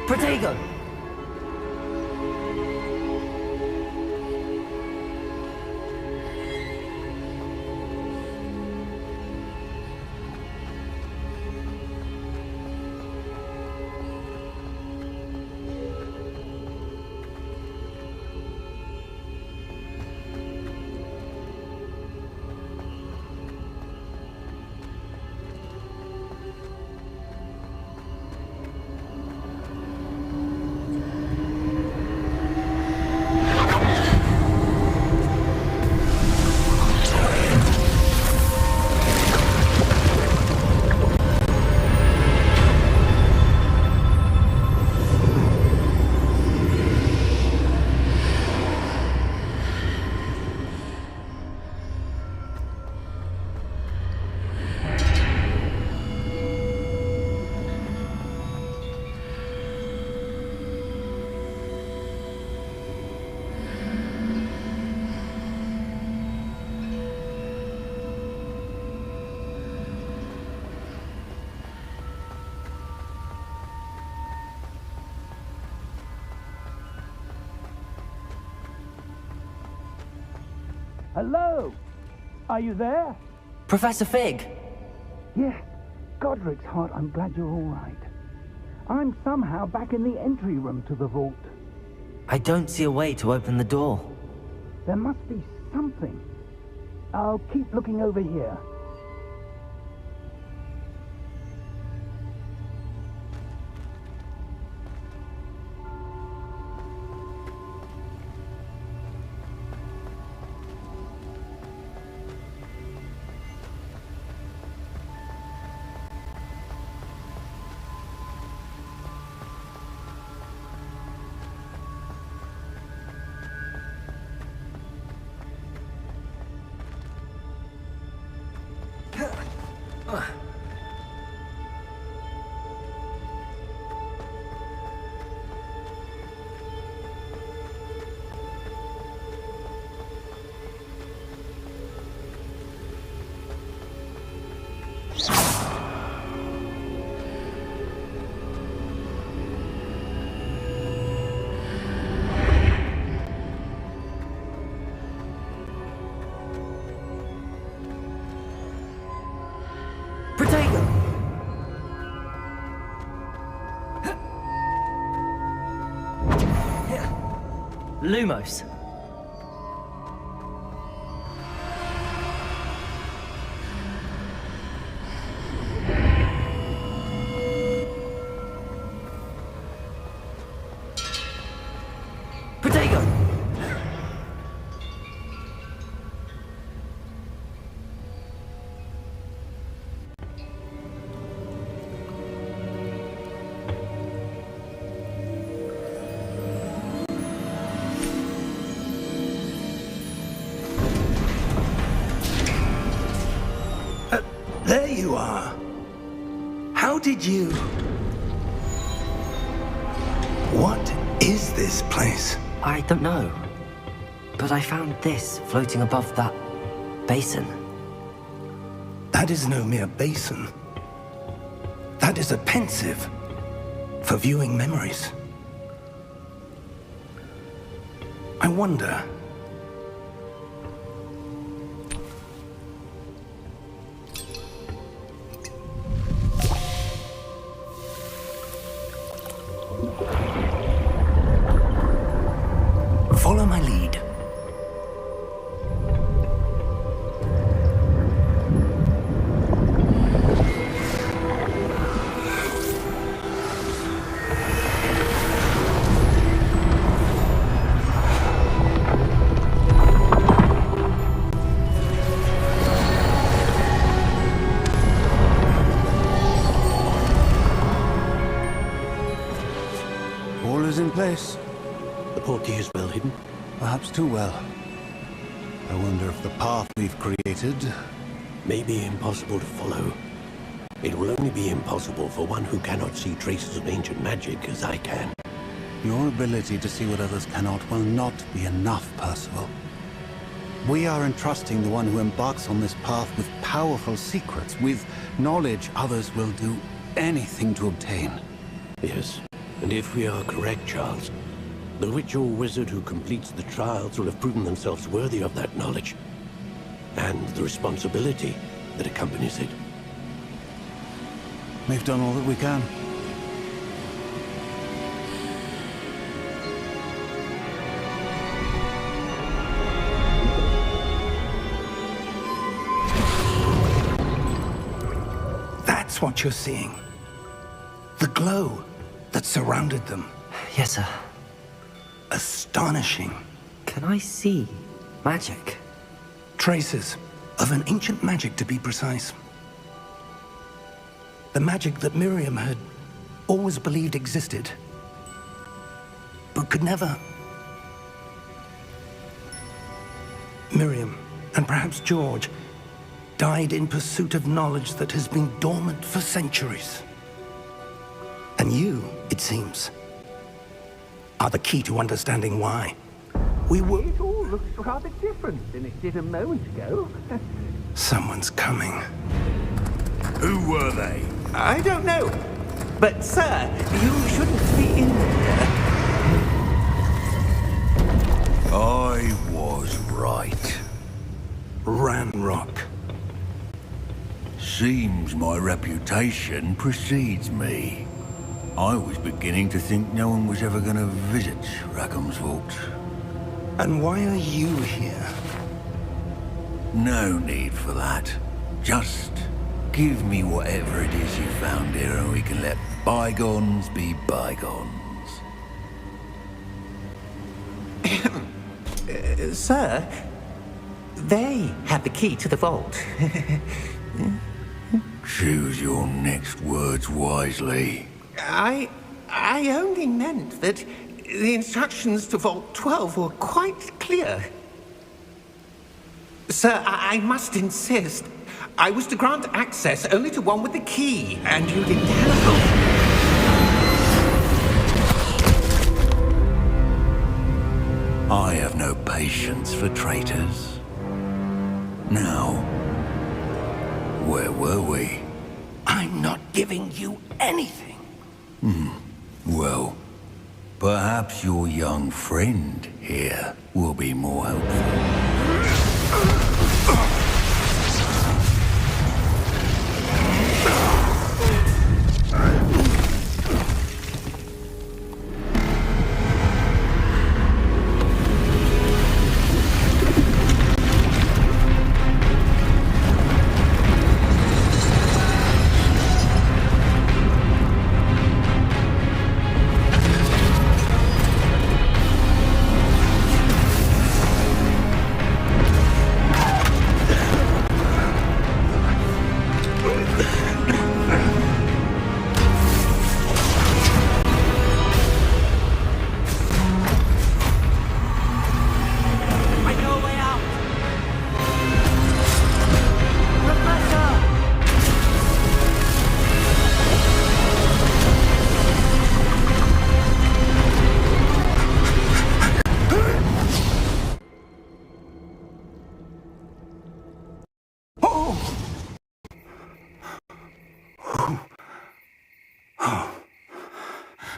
Protego! Hello? Are you there? Professor Fig! Yes. Godric's heart, I'm glad you're all right. I'm somehow back in the entry room to the vault. I don't see a way to open the door. There must be something. I'll keep looking over here. Lumos. Protego! There you are. How did you... What is this place? I don't know. But I found this floating above that basin. That is no mere basin. That is a pensive for viewing memories. I wonder... Follow my lead. All is in place. The portkey is well hidden. Perhaps too well. I wonder if the path we've created... May be impossible to follow. It will only be impossible for one who cannot see traces of ancient magic as I can. Your ability to see what others cannot will not be enough, Percival. We are entrusting the one who embarks on this path with powerful secrets, with knowledge others will do anything to obtain. Yes, And if we are correct, Charles, the witch or wizard who completes the trials will have proven themselves worthy of that knowledge, and the responsibility that accompanies it. We've done all that we can. That's what you're seeing. The glow that surrounded them. Yes, sir. Astonishing. Can I see magic? Traces of an ancient magic, to be precise. The magic that Miriam had always believed existed, but could never. Miriam, and perhaps George, died in pursuit of knowledge that has been dormant for centuries. And you, it seems, are the key to understanding why. We were... It all looks rather different than it did a moment ago. Someone's coming. Who were they? I don't know. But, sir, you shouldn't be in here. I was right. Ranrock. Seems my reputation precedes me. I was beginning to think no one was ever going to visit Rackham's vault. And why are you here? No need for that. Just give me whatever it is you found here and we can let bygones be bygones. Sir, they have the key to the vault. Choose your next words wisely. I only meant that the instructions to Vault 12 were quite clear. Sir, I must insist. I was to grant access only to one with the key, and you didn't have. I have no patience for traitors. Now, where were we? I'm not giving you anything. Well, perhaps your young friend here will be more helpful.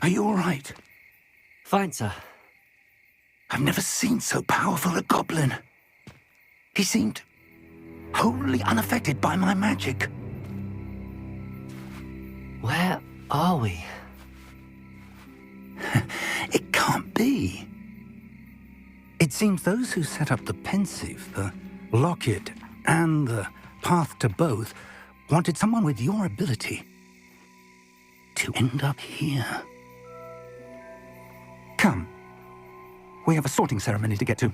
Are you all right? Fine, sir. I've never seen so powerful a goblin. He seemed wholly unaffected by my magic. Where are we? It can't be. It seems those who set up the pensive, the locket, and the path to both wanted someone with your ability to end up here. Come. We have a sorting ceremony to get to.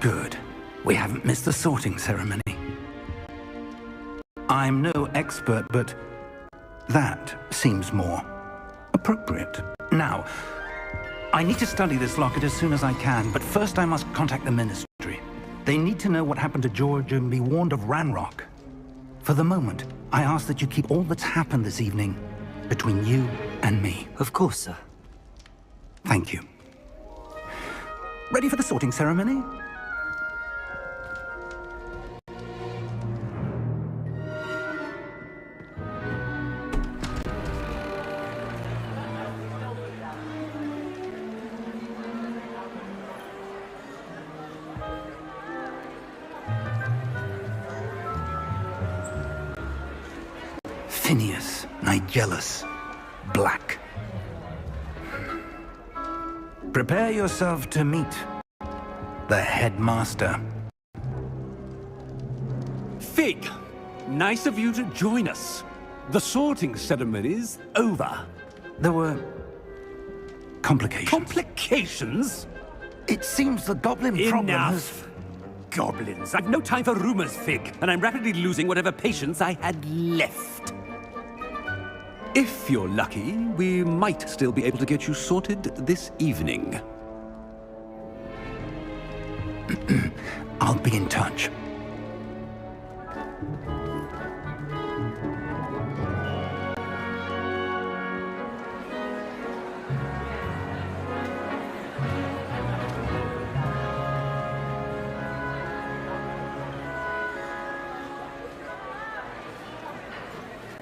Good. We haven't missed the sorting ceremony. I'm no expert, but that seems more appropriate. Now, I need to study this locket as soon as I can, but first I must contact the Ministry. They need to know what happened to George and be warned of Ranrock. For the moment, I ask that you keep all that's happened this evening between you and me. Of course, sir. Thank you. Ready for the sorting ceremony? Phineas, Nigellus, Black. Prepare yourself to meet the headmaster. Fig, nice of you to join us. The sorting ceremony's over. There were complications. Complications? It seems the goblin problem has... Enough! Goblins. I've no time for rumors, Fig, and I'm rapidly losing whatever patience I had left. If you're lucky, we might still be able to get you sorted this evening. I'll be in touch.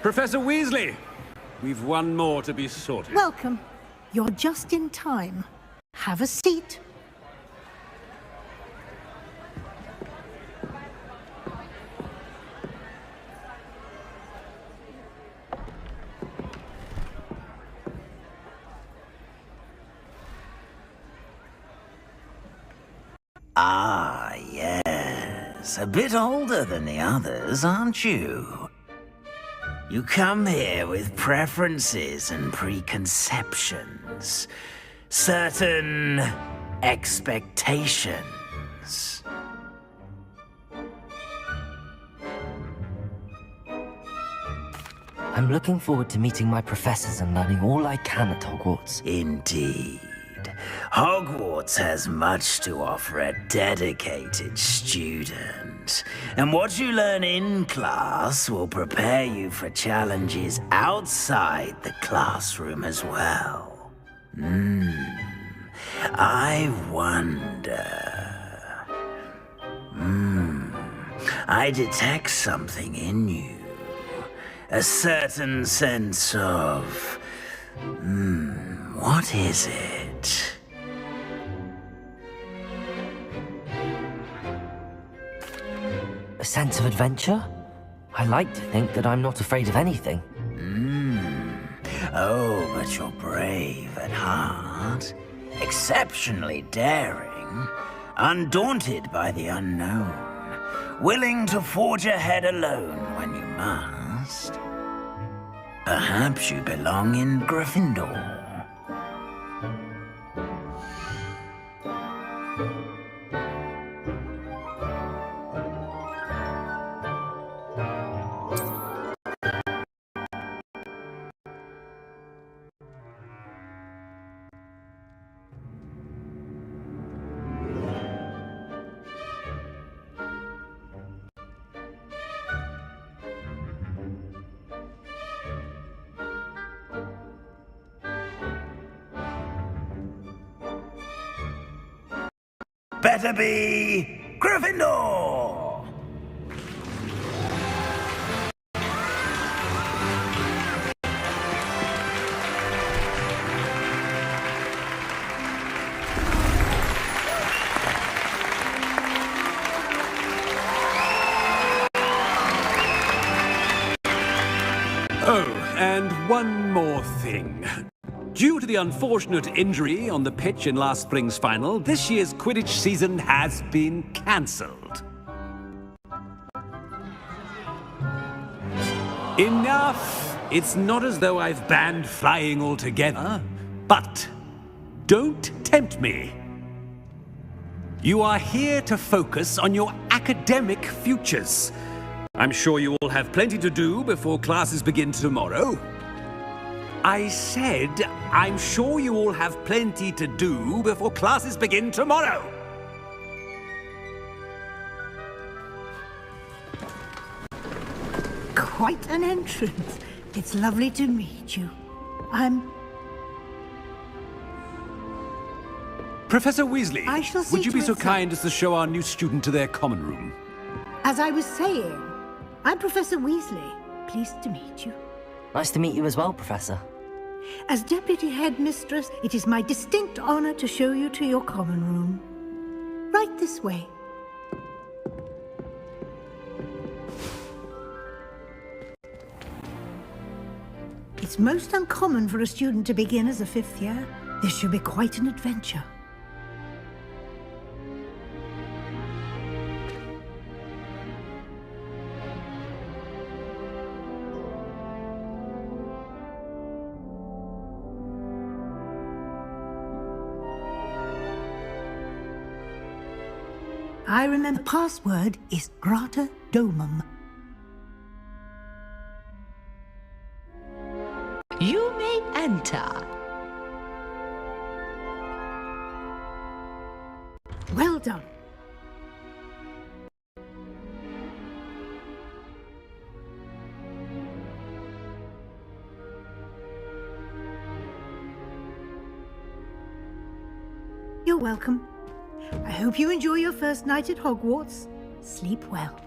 Professor Weasley! We've one more to be sorted. Welcome. You're just in time. Have a seat. Ah, yes. A bit older than the others, aren't you? You come here with preferences and preconceptions. Certain expectations. I'm looking forward to meeting my professors and learning all I can at Hogwarts. Indeed. Hogwarts has much to offer a dedicated student. And what you learn in class will prepare you for challenges outside the classroom as well. I wonder... I detect something in you. A certain sense of... what is it? A sense of adventure? I like to think that I'm not afraid of anything. Oh, but you're brave at heart. Exceptionally daring. Undaunted by the unknown. Willing to forge ahead alone when you must. Perhaps you belong in Gryffindor. Better be Gryffindor! Oh, and one more thing. Due to the unfortunate injury on the pitch in last spring's final, this year's Quidditch season has been cancelled. Enough! It's not as though I've banned flying altogether, but don't tempt me. You are here to focus on your academic futures. I'm sure you all have plenty to do before classes begin tomorrow. I said, I'm sure you all have plenty to do before classes begin tomorrow. Quite an entrance. It's lovely to meet you. Professor Weasley, I shall see would you to be so it, sir. kind as to show our new student to their common room? As I was saying, I'm Professor Weasley. Pleased to meet you. Nice to meet you as well, Professor. As Deputy Headmistress, it is my distinct honor to show you to your common room. Right this way. It's most uncommon for a student to begin as a fifth year. This should be quite an adventure. I remember the password is Grata Domum. You may enter. Well done. You're welcome. I hope you enjoy your first night at Hogwarts. Sleep well.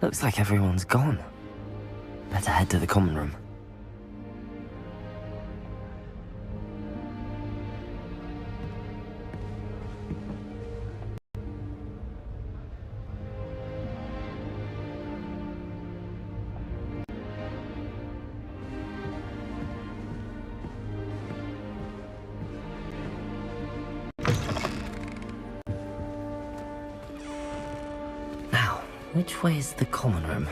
Looks like everyone's gone. Better head to the common room. Now, which way is the common room?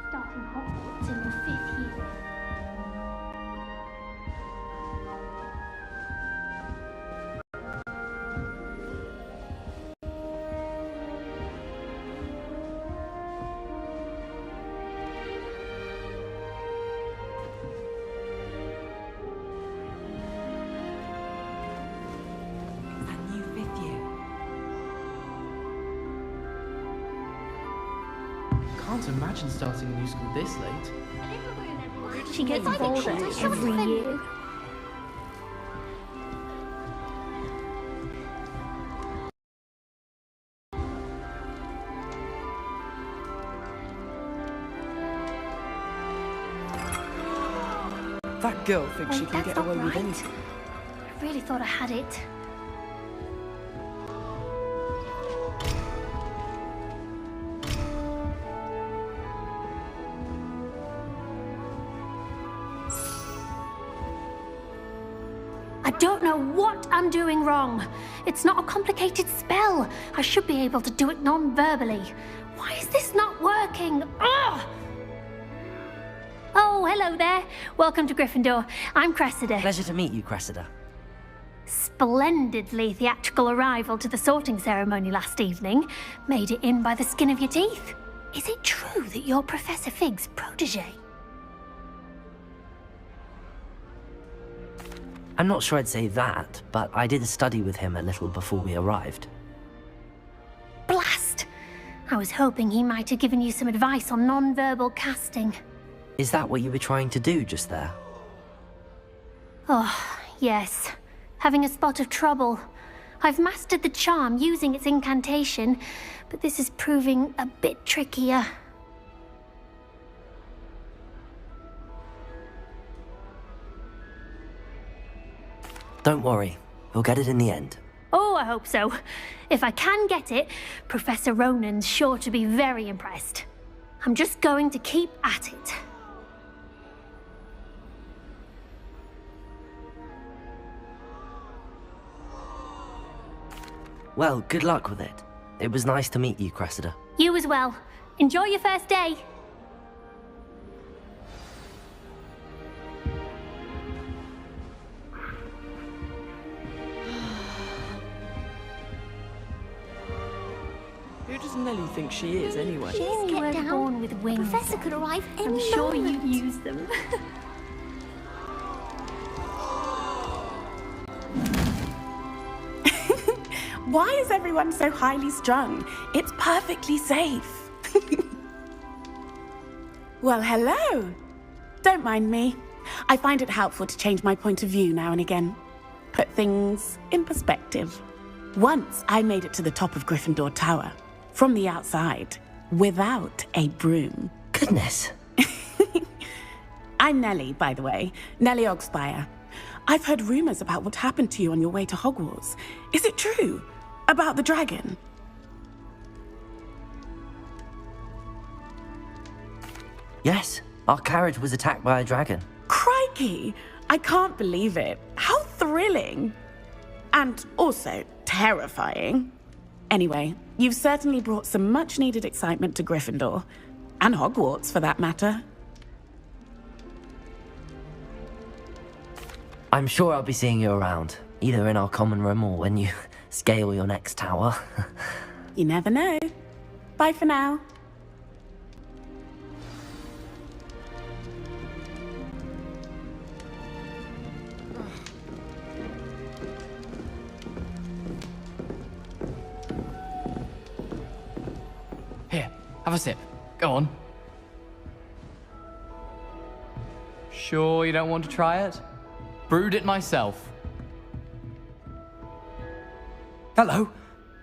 Starting Hogwarts in the 5th year. That new 5th year. Can't imagine starting a new school this late. She gets bored every year. That girl thinks she can That's get not away with right. anything. I really thought I had it. I don't know what I'm doing wrong. It's not a complicated spell. I should be able to do it non-verbally. Why is this not working? Ugh! Oh, hello there. Welcome to Gryffindor. I'm Cressida. Pleasure to meet you, Cressida. Splendidly theatrical arrival to the sorting ceremony last evening. Made it in by the skin of your teeth. Is it true that you're Professor Fig's protege? I'm not sure I'd say that, but I did study with him a little before we arrived. Blast! I was hoping he might have given you some advice on non-verbal casting. Is that what you were trying to do just there? Oh, yes. Having a spot of trouble. I've mastered the charm using its incantation, but this is proving a bit trickier. Don't worry, we'll get it in the end. Oh, I hope so. If I can get it, Professor Ronan's sure to be very impressed. I'm just going to keep at it. Well, good luck with it. It was nice to meet you, Cressida. You as well. Enjoy your first day. Who does Nellie think she is, anyway? You weren't born with wings. Professor could arrive any I'm sure moment. you'd use them. Why is everyone so highly strung? It's perfectly safe. Well, hello. Don't mind me. I find it helpful to change my point of view now and again. Put things in perspective. Once I made it to the top of Gryffindor Tower, from the outside, without a broom. Goodness. I'm Nellie, by the way. Nellie Ogspire. I've heard rumors about what happened to you on your way to Hogwarts. Is it true? About the dragon? Yes, our carriage was attacked by a dragon. Crikey! I can't believe it. How thrilling! And also terrifying. Anyway, you've certainly brought some much-needed excitement to Gryffindor. And Hogwarts, for that matter. I'm sure I'll be seeing you around, either in our common room or when you scale your next tower. You never know. Bye for now. Here, have a sip. Go on. Sure you don't want to try it? Brewed it myself. Hello,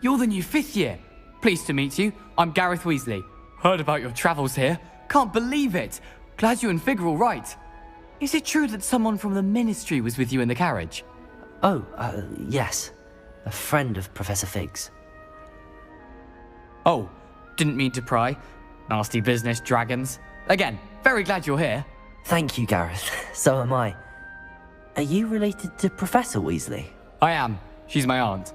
you're the new 5th year. Pleased to meet you. I'm Gareth Weasley. Heard about your travels here. Can't believe it. Glad you and Fig are all right. Is it true that someone from the Ministry was with you in the carriage? Oh, yes. A friend of Professor Fig's. Oh, didn't mean to pry. Nasty business, dragons. Again, very glad you're here. Thank you, Gareth. So am I. Are you related to Professor Weasley? I am. She's my aunt.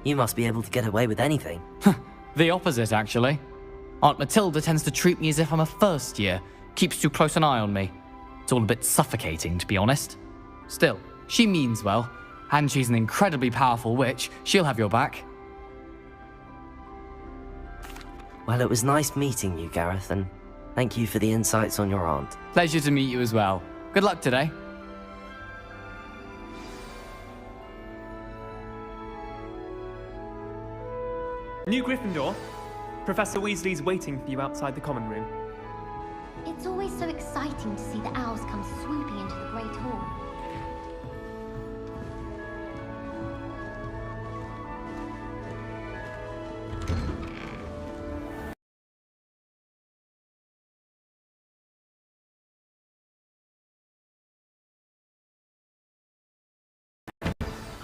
You must be able to get away with anything. The opposite, actually. Aunt Matilda tends to treat me as if I'm a first year. Keeps too close an eye on me. It's all a bit suffocating, to be honest. Still, she means well. And she's an incredibly powerful witch. She'll have your back. Well, it was nice meeting you, Gareth, and thank you for the insights on your aunt. Pleasure to meet you as well. Good luck today. New Gryffindor, Professor Weasley's waiting for you outside the common room. It's always so exciting to see the owls come swooping into the Great Hall.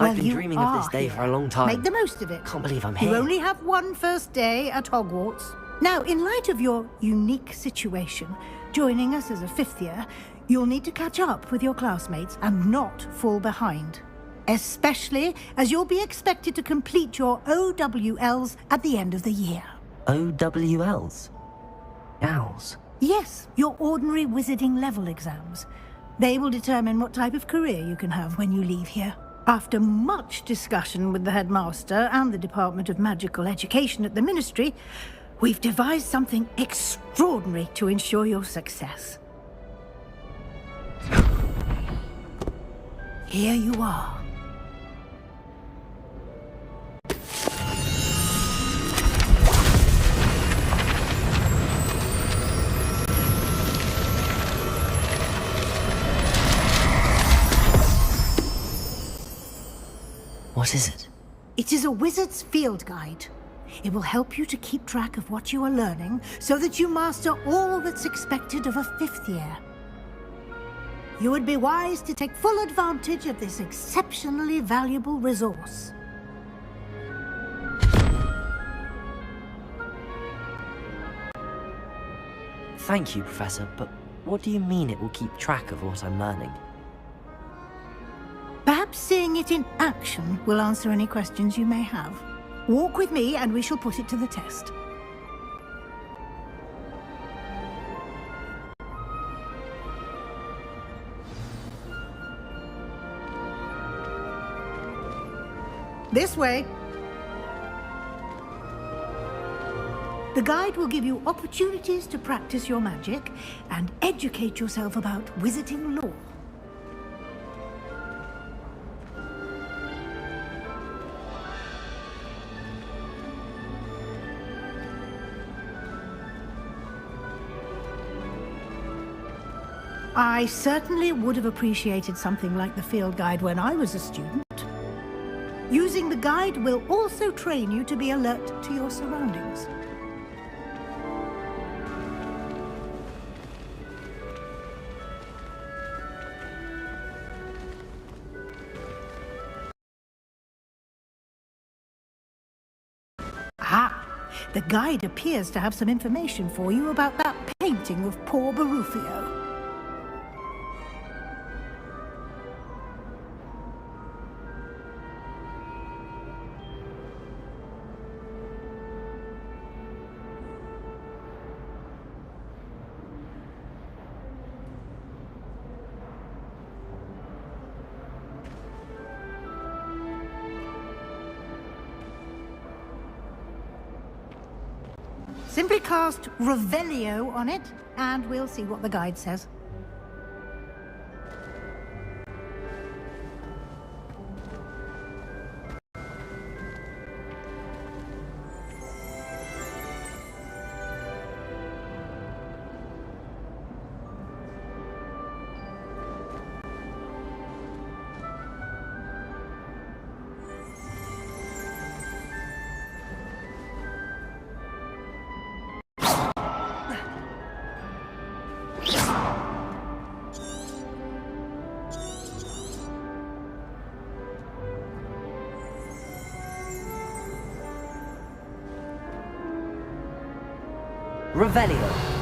I've been dreaming of this day for a long time. Make the most of it. Can't believe I'm You here. only have one first day at Hogwarts. Now, in light of your unique situation, joining us as a 5th year, you'll need to catch up with your classmates and not fall behind. Especially as you'll be expected to complete your OWLs at the end of the year. OWLs? Owls? Yes, your ordinary wizarding level exams. They will determine what type of career you can have when you leave here. After much discussion with the headmaster and the Department of Magical Education at the Ministry, we've devised something extraordinary to ensure your success. Here you are. What is it? It is a wizard's field guide. It will help you to keep track of what you are learning so that you master all that's expected of a 5th year. You would be wise to take full advantage of this exceptionally valuable resource. Thank you, Professor, but what do you mean it will keep track of what I'm learning? Perhaps seeing it in action will answer any questions you may have. Walk with me and we shall put it to the test. This way. The guide will give you opportunities to practice your magic and educate yourself about wizarding lore. I certainly would have appreciated something like the field guide when I was a student. Using the guide will also train you to be alert to your surroundings. Ah, the guide appears to have some information for you about that painting of poor Barufio. Simply cast Revelio on it, and we'll see what the guide says. Revelio.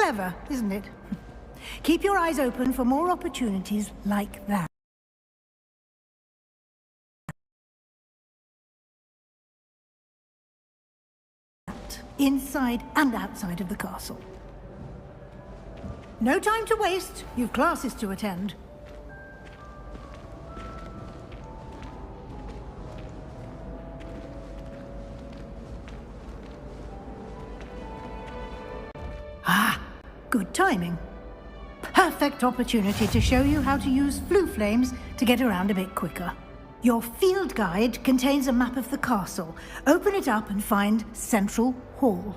Clever, isn't it? Keep your eyes open for more opportunities like that. Inside and outside of the castle. No time to waste. You've classes to attend. Ah, good timing. Perfect opportunity to show you how to use flue flames to get around a bit quicker. Your field guide contains a map of the castle. Open it up and find Central Hall.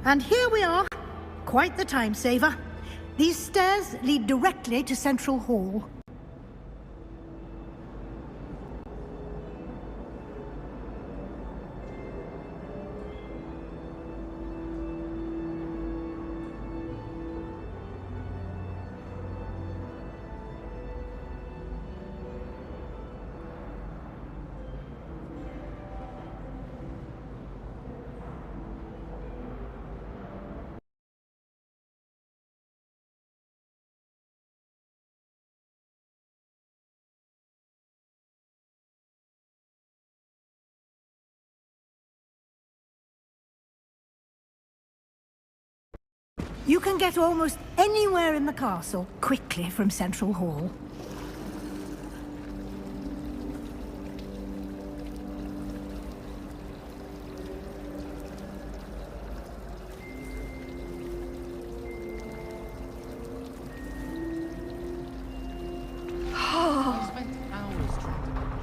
And here we are. Quite the time saver. These stairs lead directly to Central Hall. You can get almost anywhere in the castle quickly from Central Hall.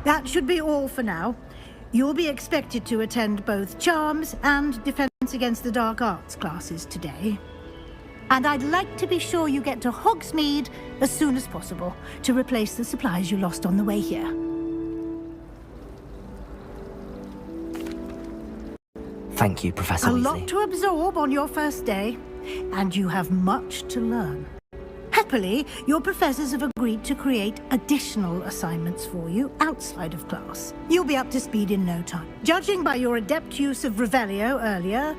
That should be all for now. You'll be expected to attend both Charms and Defense Against the Dark Arts classes today. And I'd like to be sure you get to Hogsmeade as soon as possible to replace the supplies you lost on the way here. Thank you, Professor Weasley. A lot to absorb on your first day, and you have much to learn. Happily, your professors have agreed to create additional assignments for you outside of class. You'll be up to speed in no time. Judging by your adept use of Revelio earlier,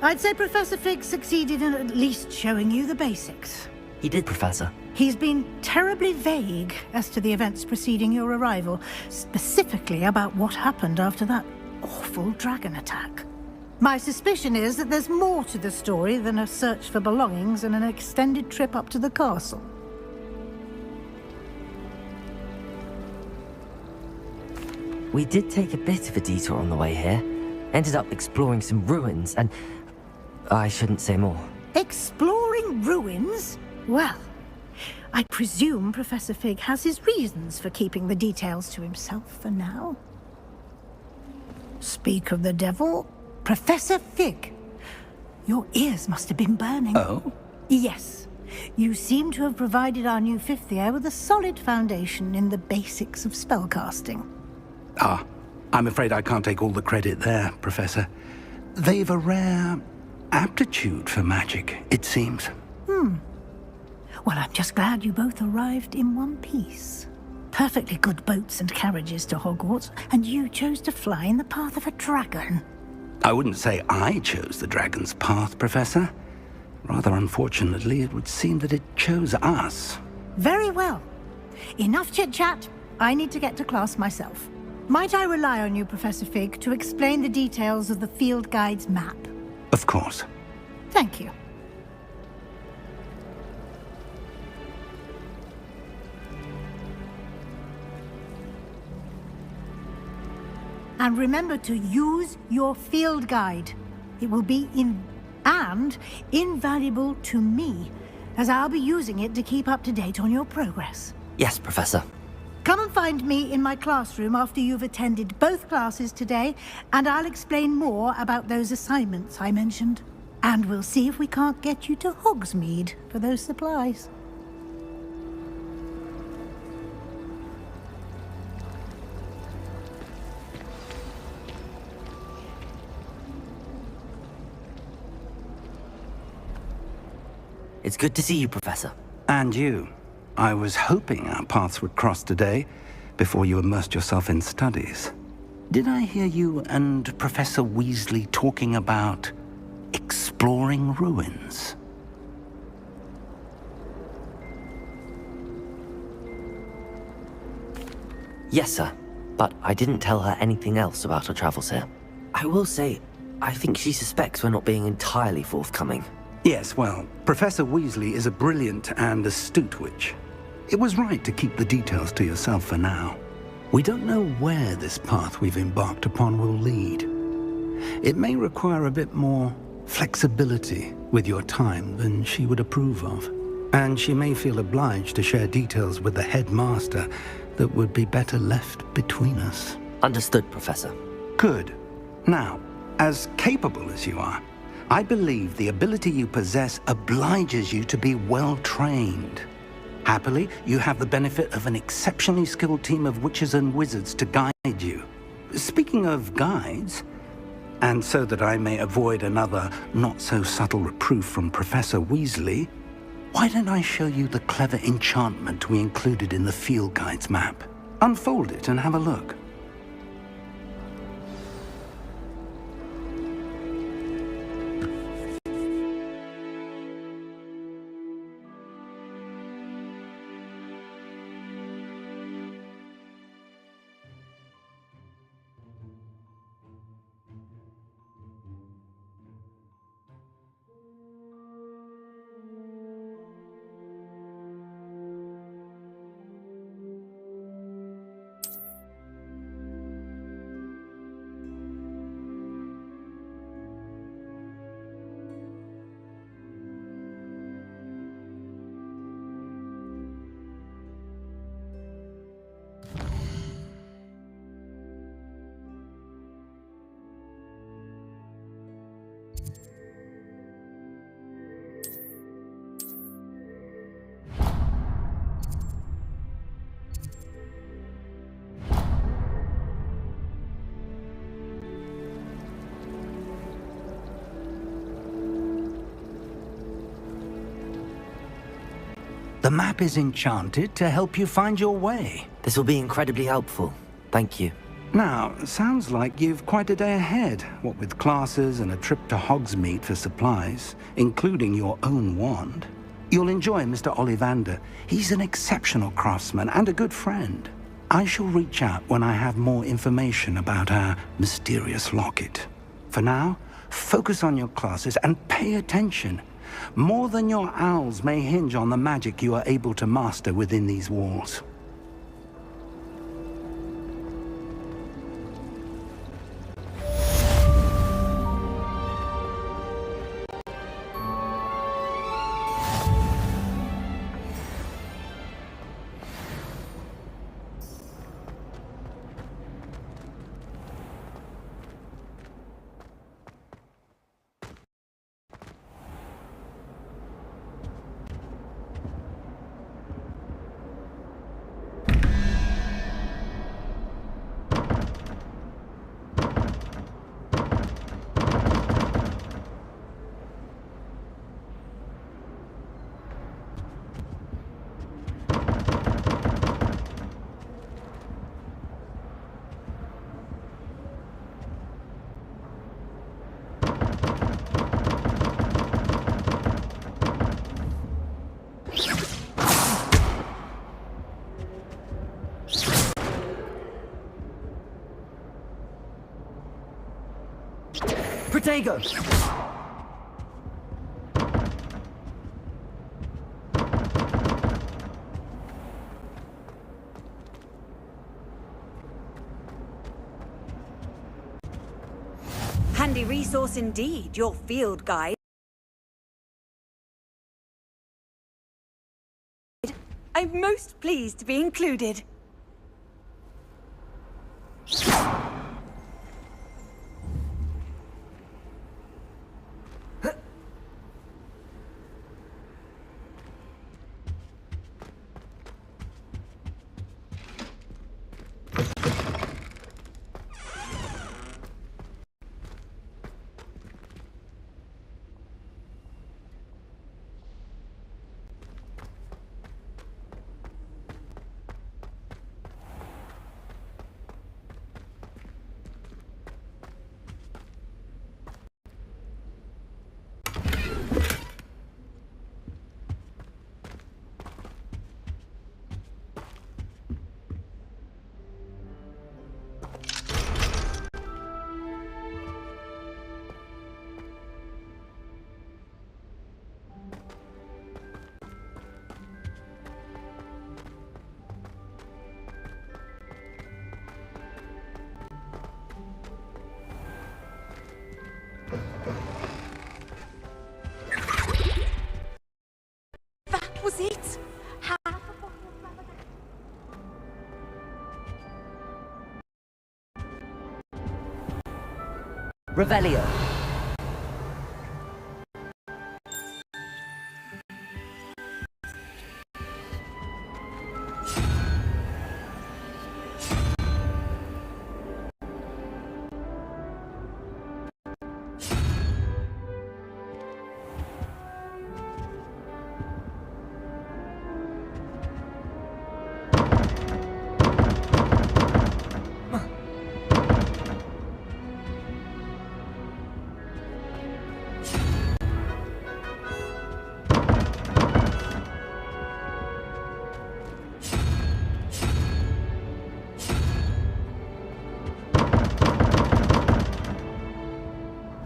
I'd say Professor Fig succeeded in at least showing you the basics. He did, Professor. He's been terribly vague as to the events preceding your arrival, specifically about what happened after that awful dragon attack. My suspicion is that there's more to the story than a search for belongings and an extended trip up to the castle. We did take a bit of a detour on the way here. Ended up exploring some ruins and... I shouldn't say more. Exploring ruins? Well, I presume Professor Fig has his reasons for keeping the details to himself for now. Speak of the devil, Professor Fig. Your ears must have been burning. Oh? Yes. You seem to have provided our new fifth year with a solid foundation in the basics of spellcasting. Ah, I'm afraid I can't take all the credit there, Professor. They've a rare aptitude for magic, it seems. Well, I'm just glad you both arrived in one piece. Perfectly good boats and carriages to Hogwarts, and you chose to fly in the path of a dragon. I wouldn't say I chose the dragon's path, Professor. Rather unfortunately, it would seem that it chose us. Very well. Enough chit-chat. I need to get to class myself. Might I rely on you, Professor Fig, to explain the details of the field guide's map? Of course. Thank you. And remember to use your field guide. It will be invaluable to me, as I'll be using it to keep up to date on your progress. Yes, Professor. Come and find me in my classroom after you've attended both classes today, and I'll explain more about those assignments I mentioned. And we'll see if we can't get you to Hogsmeade for those supplies. It's good to see you, Professor. And you. I was hoping our paths would cross today, before you immersed yourself in studies. Did I hear you and Professor Weasley talking about exploring ruins? Yes, sir. But I didn't tell her anything else about our travels here. I will say, I think she suspects we're not being entirely forthcoming. Yes, well, Professor Weasley is a brilliant and astute witch. It was right to keep the details to yourself for now. We don't know where this path we've embarked upon will lead. It may require a bit more flexibility with your time than she would approve of. And she may feel obliged to share details with the headmaster that would be better left between us. Understood, Professor. Good. Now, as capable as you are, I believe the ability you possess obliges you to be well trained. Happily, you have the benefit of an exceptionally skilled team of witches and wizards to guide you. Speaking of guides, and so that I may avoid another not-so-subtle reproof from Professor Weasley, why don't I show you the clever enchantment we included in the field guide's map? Unfold it and have a look. The map is enchanted to help you find your way. This will be incredibly helpful. Thank you. Now, sounds like you've quite a day ahead, what with classes and a trip to Hogsmeade for supplies, including your own wand. You'll enjoy Mr. Ollivander. He's an exceptional craftsman and a good friend. I shall reach out when I have more information about our mysterious locket. For now, focus on your classes and pay attention. More than your owls may hinge on the magic you are able to master within these walls. Protego! Handy resource indeed, your field guide. I'm most pleased to be included. That was it. Revelio.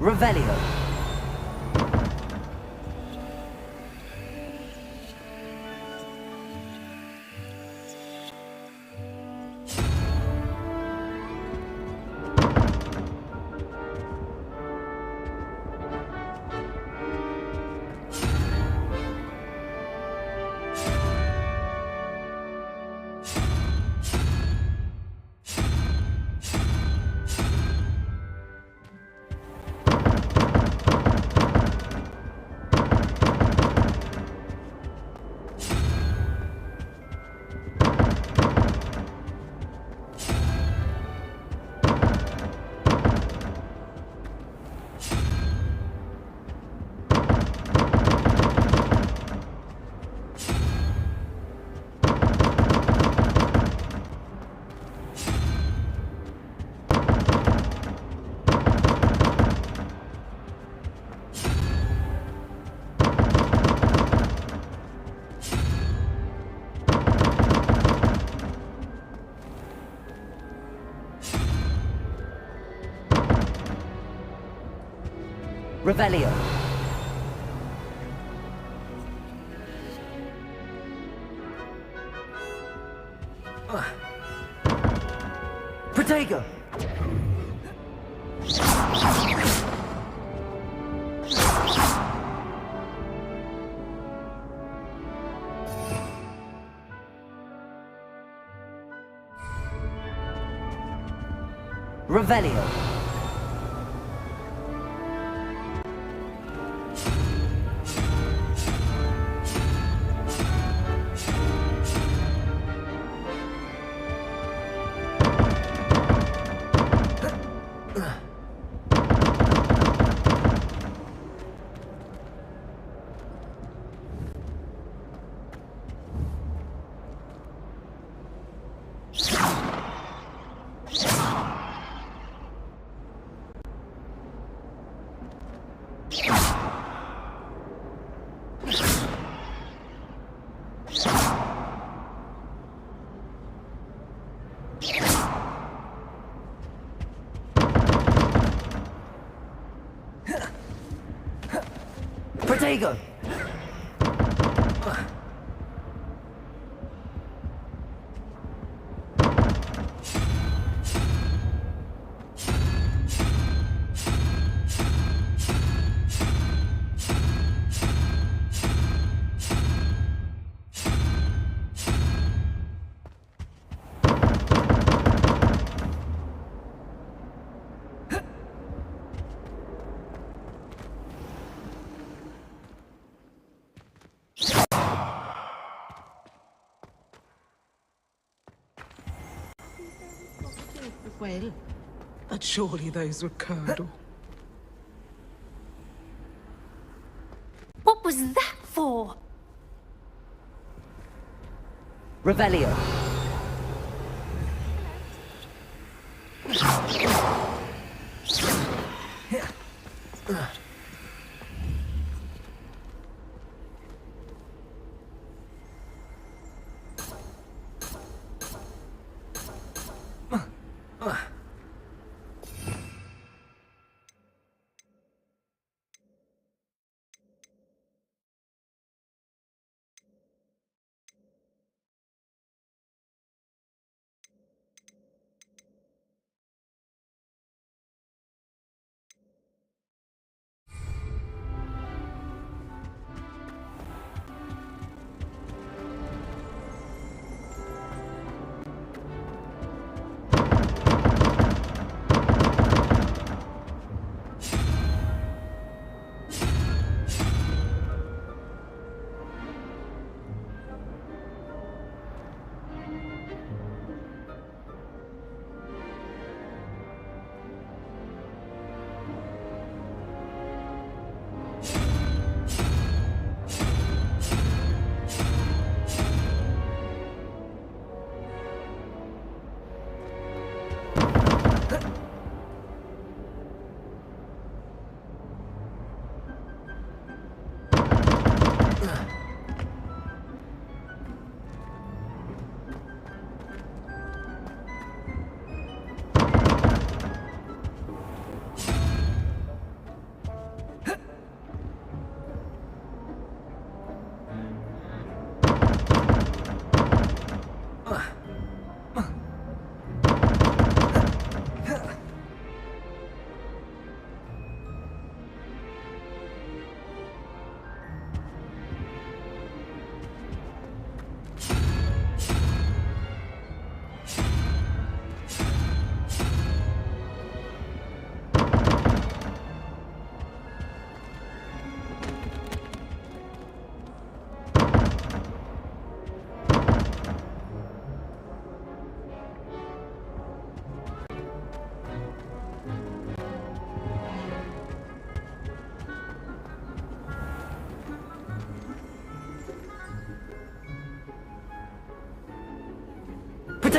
Revelio. Revelio. Protego. Revelio. Protego. Well, but surely those were curdle. What was that for? Revelio.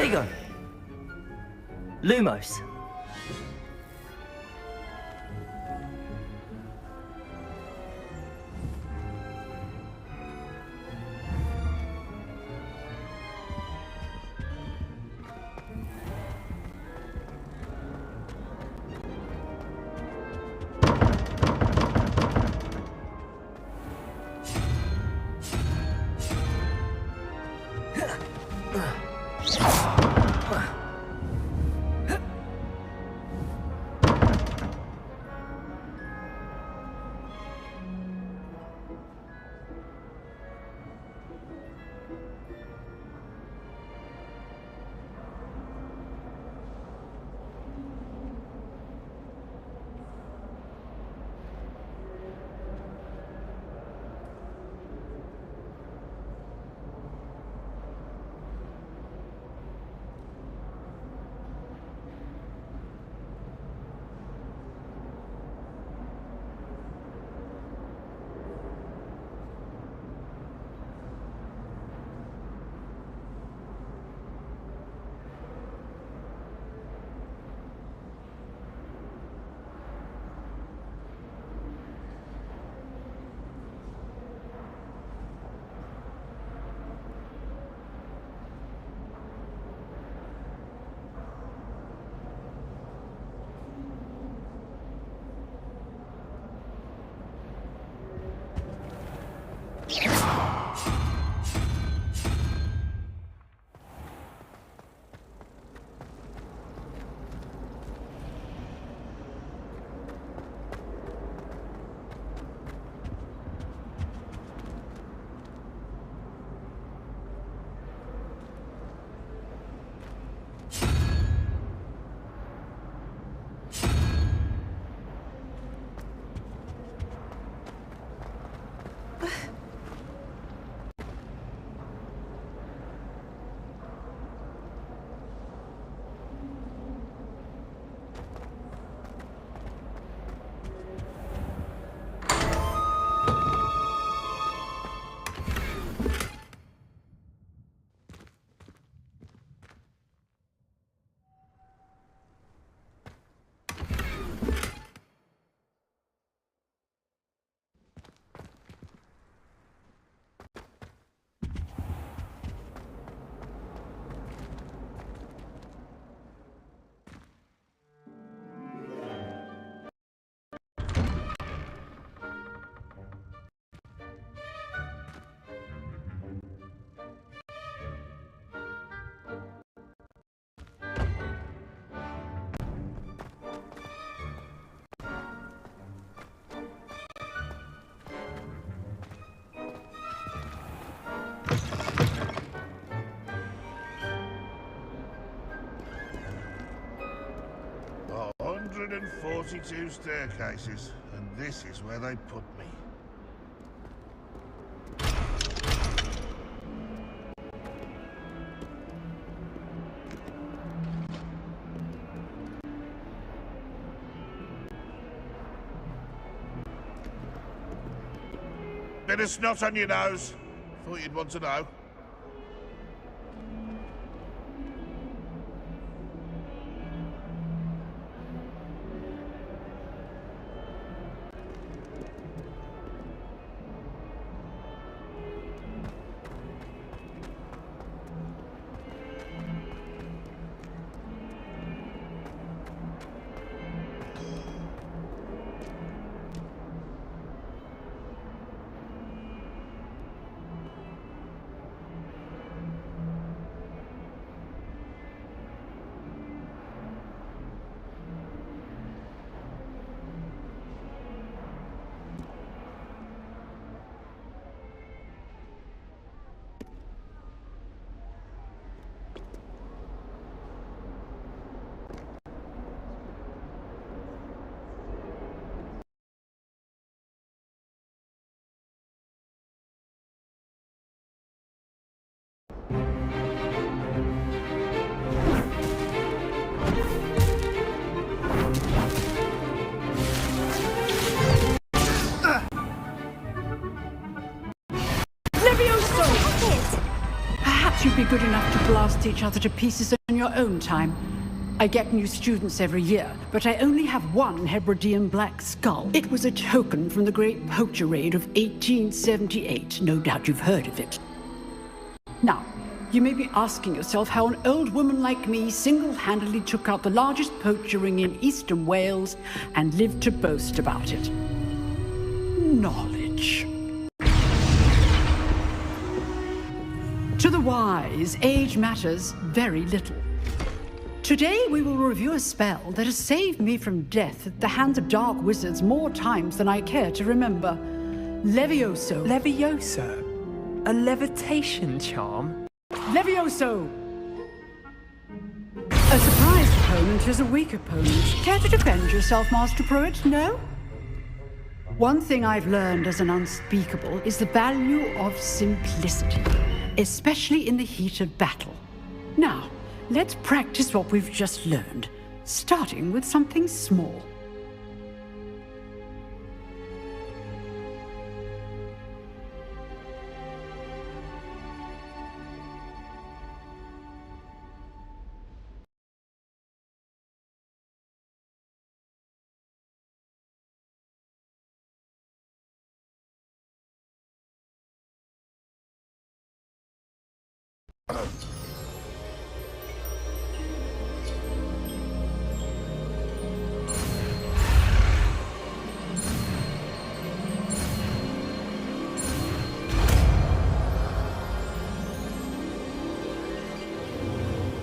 There you go. Lumos. Oh, 142 staircases, and this is where they put me. Bit of snot on your nose. Thought you'd want to know. Perhaps you'd be good enough to blast each other to pieces on your own time. I get new students every year, but I only have one Hebridean black skull. It was a token from the Great Poacher Raid of 1878. No doubt you've heard of it. Now, you may be asking yourself how an old woman like me single-handedly took out the largest poacher ring in eastern Wales and lived to boast about it. Knowledge. To the wise, age matters very little. Today we will review a spell that has saved me from death at the hands of dark wizards more times than I care to remember. Levioso. Levioso? A levitation charm? Levioso! A surprised opponent is a weak opponent. Care to defend yourself, Master Pruitt? No? One thing I've learned as an unspeakable is the value of simplicity, especially in the heat of battle. Now, let's practice what we've just learned, starting with something small.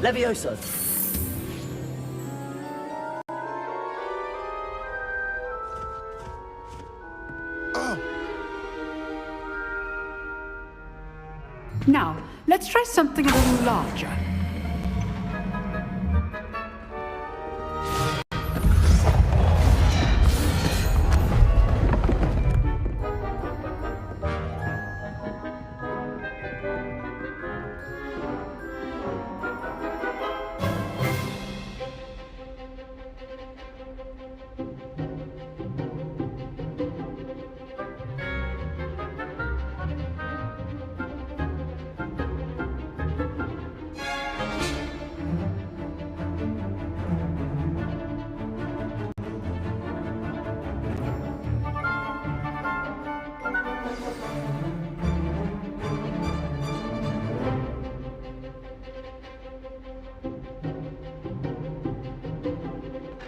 Levioso. Now, let's try something a little larger.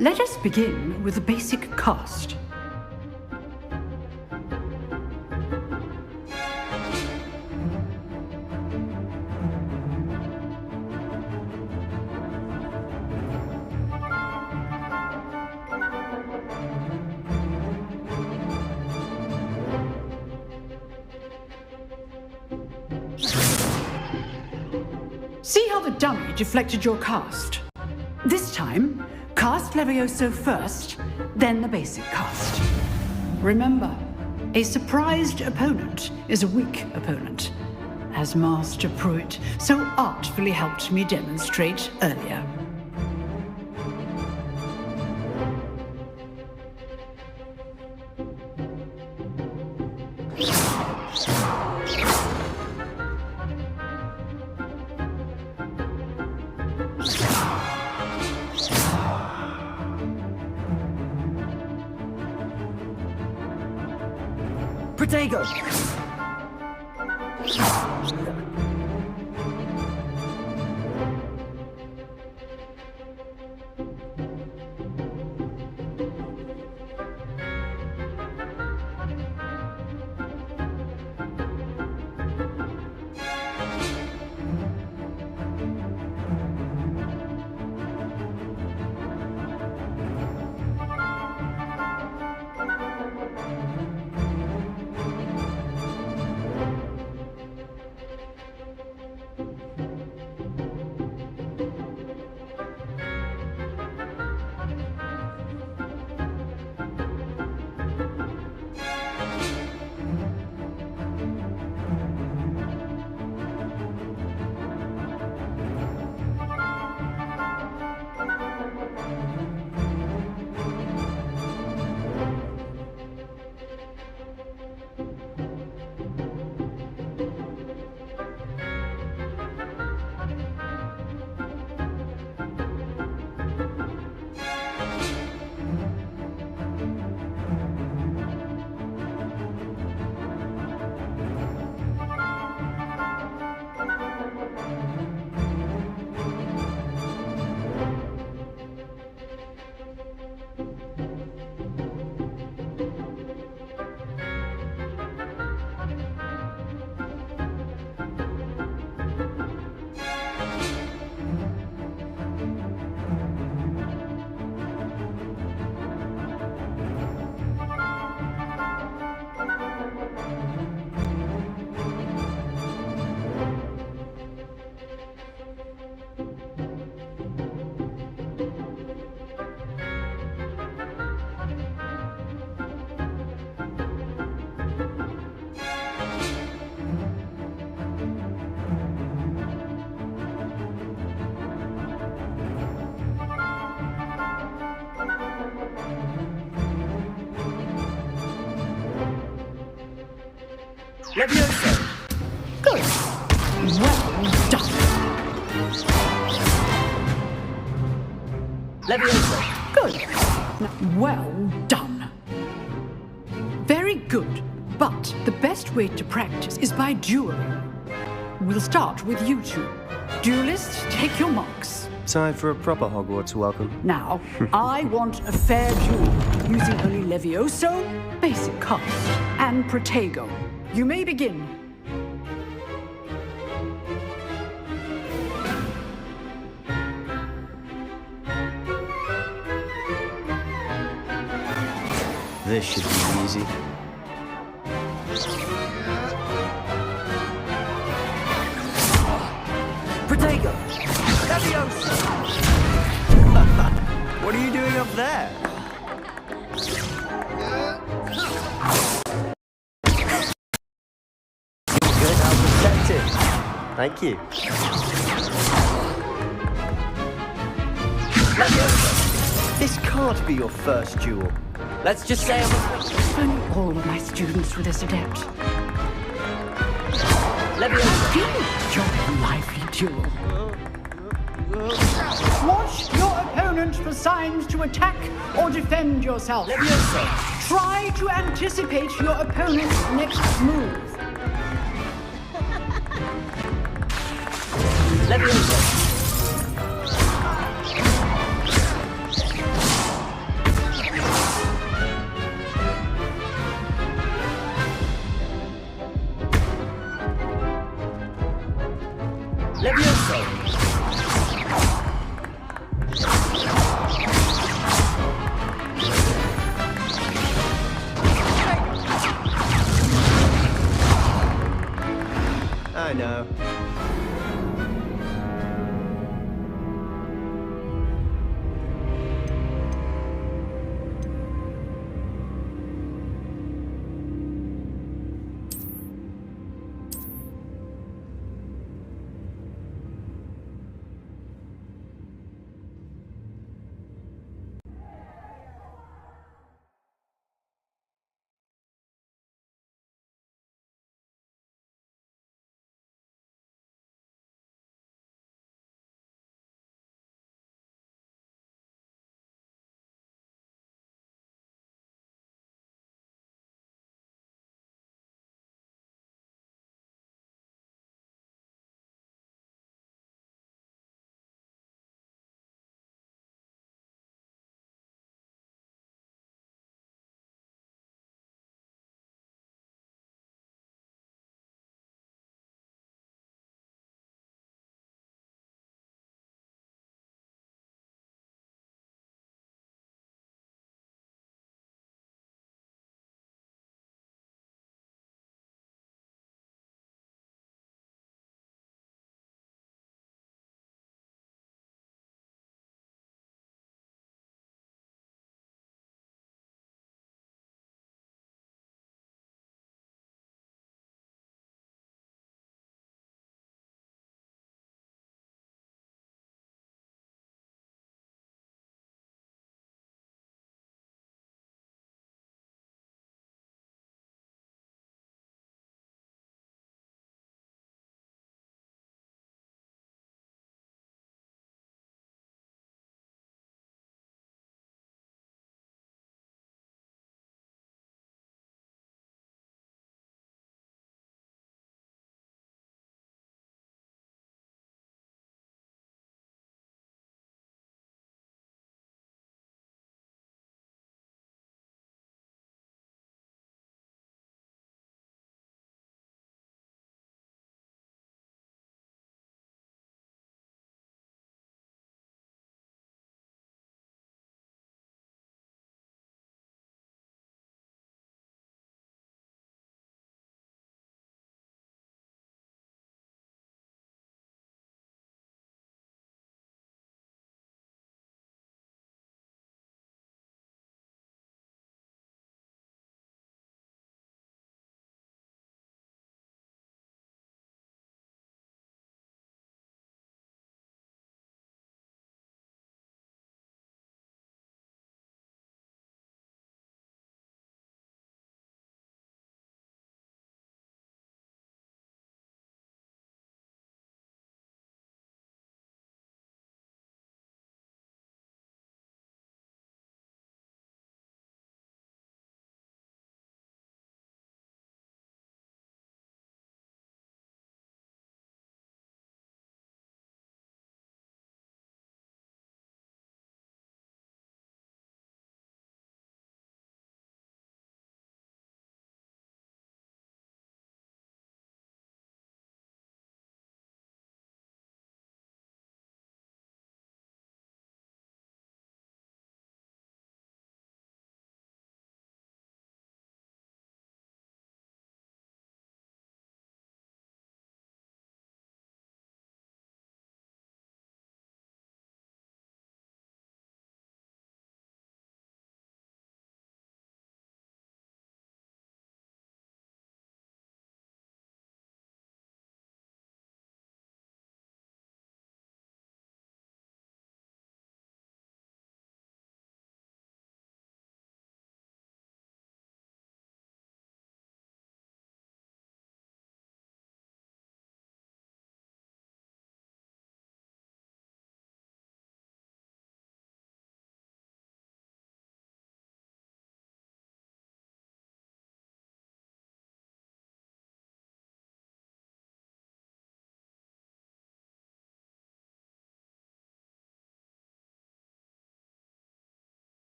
Let us begin with the basic cast. See how the dummy deflected your cast? This time, cast Levioso first, then the basic cast. Remember, a surprised opponent is a weak opponent, as Master Pruitt so artfully helped me demonstrate earlier. Protego! Levioso! Good. Well done. Levioso! Good. Now, well done. Very good. But the best way to practice is by dueling. We'll start with you two. Duelists, take your marks. Time for a proper Hogwarts welcome. Now, I want a fair duel, using only Levioso, basic cast, and Protego. You may begin. This should be easy. Protego! Levioso! What are you doing up there? Good, how perceptive. Thank you. Levioso! This can't be your first duel. Let's just say If only all of my students were this adept. Levioso! Enjoy a lively duel. Watch your opponent for signs to attack or defend yourself. Levioso! Try to anticipate your opponent's next move. Levioso! Levioso! I know.